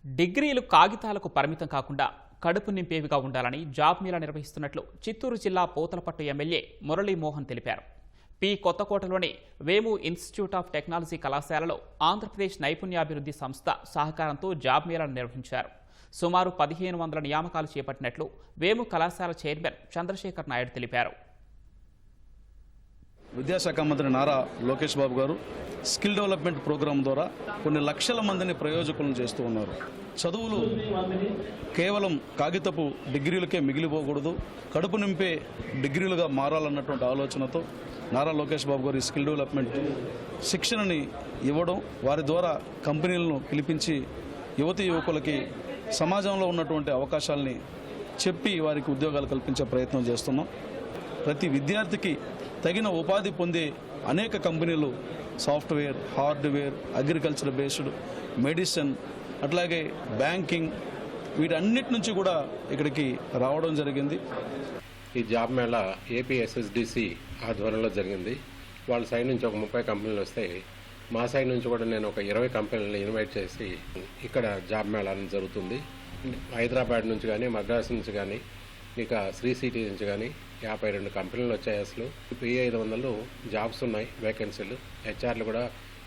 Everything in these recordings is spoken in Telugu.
డిగ్రీలు కాగితాలకు పరిమితం కాకుండా కడుపు నింపేవిగా ఉండాలని జాబ్ మేళా నిర్వహిస్తున్నట్లు చిత్తూరు జిల్లా పోతలపట్టు ఎమ్మెల్యే మురళీమోహన్ తెలిపారు. P కొత్తకోటలోని Vemu institute of technology కళాశాలలో ఆంధ్రప్రదేశ్ నైపుణ్యాభివృద్ధి సంస్థ సహకారంతో జాబ్ మేళాను నిర్వహించారు. సుమారు 1500 నియామకాలు చేపట్టినట్లు వేము కళాశాల చైర్మన్ చంద్రశేఖర్ నాయుడు తెలిపారు. విద్యాశాఖ మంత్రి నారా లోకేష్ బాబు గారు స్కిల్ డెవలప్మెంట్ ప్రోగ్రాం ద్వారా కొన్ని లక్షల మందిని ప్రయోజకులను చేస్తూ ఉన్నారు. చదువులు కేవలం కాగితపు డిగ్రీలకే మిగిలిపోకూడదు, కడుపు నింపే డిగ్రీలుగా మారాలన్నటువంటి ఆలోచనతో నారా లోకేష్ బాబు గారు ఈ స్కిల్ డెవలప్మెంట్ శిక్షణని ఇవ్వడం, వారి ద్వారా కంపెనీలను పిలిపించి యువతీ యువకులకి సమాజంలో ఉన్నటువంటి అవకాశాలని చెప్పి వారికి ఉద్యోగాలు కల్పించే ప్రయత్నం చేస్తున్నాం. ప్రతి విద్యార్థికి తగిన ఉపాధి పొందే అనేక కంపెనీలు software, hardware, agriculture based, medicine, అట్లాగే బ్యాంకింగ్ వీటన్నిటి నుంచి కూడా ఇక్కడికి రావడం జరిగింది. ఈ జాబ్ మేళా ఏపీఎస్ఎస్డిసి ఆధ్వర్యంలో జరిగింది. వాళ్ళ సైడ్ నుంచి ఒక 30 కంపెనీలు వస్తాయి. మా సైడ్ నుంచి కూడా నేను ఒక 20 కంపెనీలను ఇన్వైట్ చేసి ఇక్కడ జాబ్ మేళా జరుగుతుంది. హైదరాబాద్ నుంచి కానీ, మద్రాసు నుంచి కానీ, ఇక శ్రీ సిటీ నుంచి కానీ 52 కంపెనీలు వచ్చాయి. అసలు 1500 జాబ్స్ ఉన్నాయి, వేకెన్సీలు. హెచ్ఆర్లు కూడా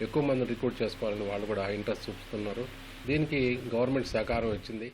ఎక్కువ మంది రిక్రూట్ చేసుకోవాలని వాళ్ళు కూడా ఇంట్రెస్ట్ చూపుతున్నారు. దీనికి గవర్నమెంట్ సహకారం ఇచ్చింది.